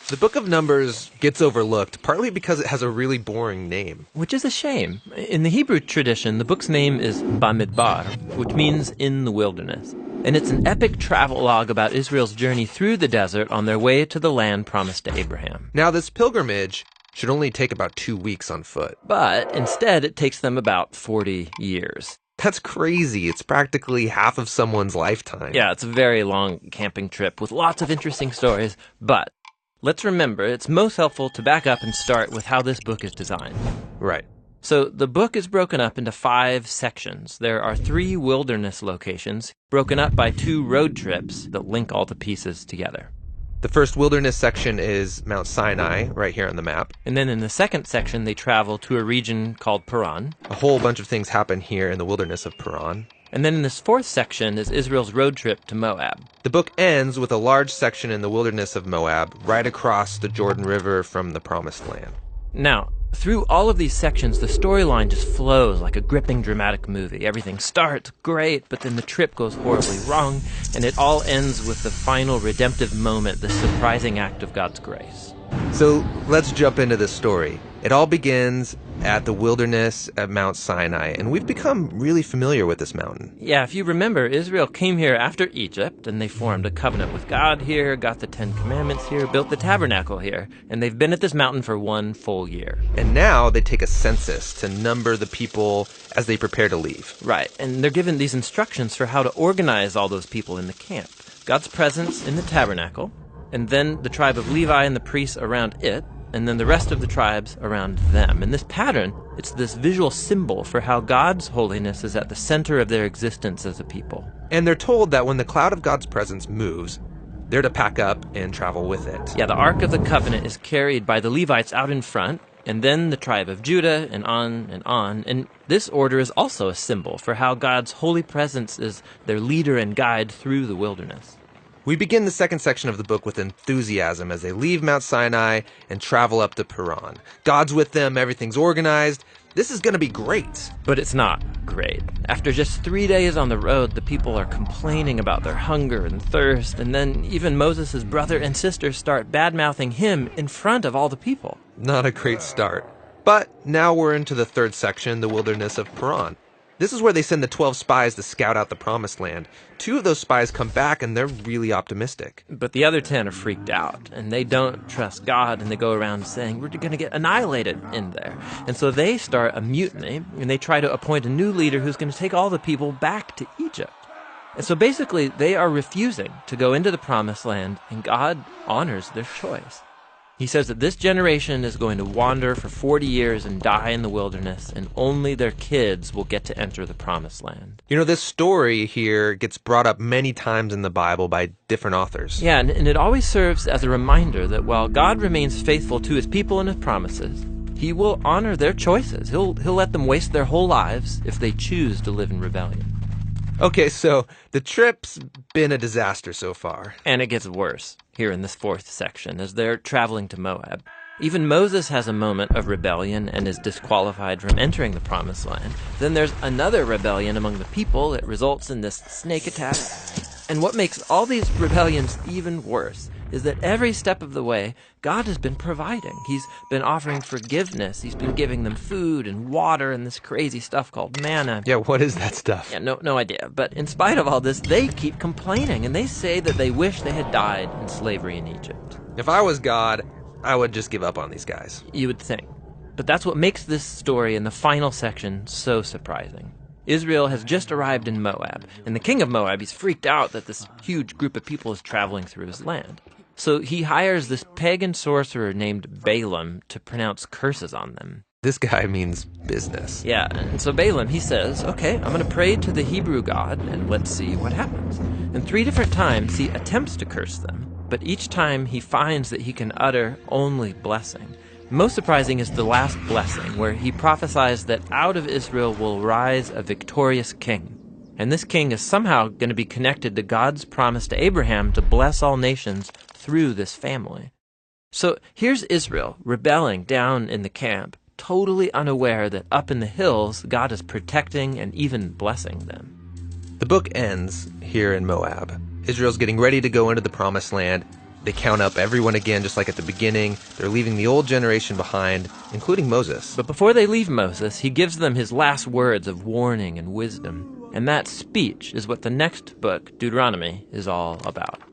The Book of Numbers gets overlooked, partly because it has a really boring name. Which is a shame. In the Hebrew tradition, the book's name is Bamidbar, which means in the wilderness. And it's an epic travelogue about Israel's journey through the desert on their way to the land promised to Abraham. Now, this pilgrimage should only take about 2 weeks on foot. But instead, it takes them about 40 years. That's crazy. It's practically half of someone's lifetime. Yeah, it's a very long camping trip with lots of interesting stories. But let's remember, it's most helpful to back up and start with how this book is designed. Right. So the book is broken up into 5 sections. There are 3 wilderness locations, broken up by 2 road trips that link all the pieces together. The first wilderness section is Mount Sinai, right here on the map. And then in the second section, they travel to a region called Paran. A whole bunch of things happen here in the wilderness of Paran. And then in this 4th section is Israel's road trip to Moab. The book ends with a large section in the wilderness of Moab, right across the Jordan River from the Promised Land. Now, through all of these sections, the storyline just flows like a gripping dramatic movie. Everything starts great, but then the trip goes horribly wrong, and it all ends with the final redemptive moment, the surprising act of God's grace. So let's jump into this story. It all begins at the wilderness at Mount Sinai, and we've become really familiar with this mountain. Yeah, if you remember, Israel came here after Egypt, and they formed a covenant with God here, got the 10 Commandments here, built the tabernacle here, and they've been at this mountain for 1 full year. And now they take a census to number the people as they prepare to leave. Right, and they're given these instructions for how to organize all those people in the camp. God's presence in the tabernacle, and then the tribe of Levi and the priests around it, and then the rest of the tribes around them. And this pattern, it's this visual symbol for how God's holiness is at the center of their existence as a people. And they're told that when the cloud of God's presence moves, they're to pack up and travel with it. Yeah, the Ark of the Covenant is carried by the Levites out in front, and then the tribe of Judah, and on and on. And this order is also a symbol for how God's holy presence is their leader and guide through the wilderness. We begin the second section of the book with enthusiasm as they leave Mount Sinai and travel up to Paran. God's with them, everything's organized. This is going to be great. But it's not great. After just 3 days on the road, the people are complaining about their hunger and thirst, and then even Moses' brother and sister start bad-mouthing him in front of all the people. Not a great start. But now we're into the third section, the wilderness of Paran. This is where they send the 12 spies to scout out the Promised Land. 2 of those spies come back, and they're really optimistic. But the other 10 are freaked out, and they don't trust God, and they go around saying, we're going to get annihilated in there. And so they start a mutiny, and they try to appoint a new leader who's going to take all the people back to Egypt. And so basically, they are refusing to go into the Promised Land, and God honors their choice. He says that this generation is going to wander for 40 years and die in the wilderness, and only their kids will get to enter the Promised Land. You know, this story here gets brought up many times in the Bible by different authors. Yeah, and it always serves as a reminder that while God remains faithful to his people and his promises, he will honor their choices. He'll let them waste their whole lives if they choose to live in rebellion. Okay, so the trip's been a disaster so far. And it gets worse here in this 4th section as they're traveling to Moab. Even Moses has a moment of rebellion and is disqualified from entering the Promised Land. Then there's another rebellion among the people that results in this snake attack. And what makes all these rebellions even worse is that every step of the way, God has been providing. He's been offering forgiveness. He's been giving them food and water and this crazy stuff called manna. Yeah, what is that stuff? Yeah, no idea. But in spite of all this, they keep complaining, and they say that they wish they had died in slavery in Egypt. If I was God, I would just give up on these guys. You would think. But that's what makes this story in the final section so surprising. Israel has just arrived in Moab, and the king of Moab, he's freaked out that this huge group of people is traveling through his land. So he hires this pagan sorcerer named Balaam to pronounce curses on them. This guy means business. Yeah, and so Balaam, he says, okay, I'm going to pray to the Hebrew God, and let's see what happens. And 3 different times he attempts to curse them, but each time he finds that he can utter only blessing. Most surprising is the last blessing, where he prophesies that out of Israel will rise a victorious king. And this king is somehow going to be connected to God's promise to Abraham to bless all nations through this family. So here's Israel rebelling down in the camp, totally unaware that up in the hills, God is protecting and even blessing them. The book ends here in Moab. Israel's getting ready to go into the Promised Land. They count up everyone again, just like at the beginning. They're leaving the old generation behind, including Moses. But before they leave Moses, he gives them his last words of warning and wisdom. And that speech is what the next book, Deuteronomy, is all about.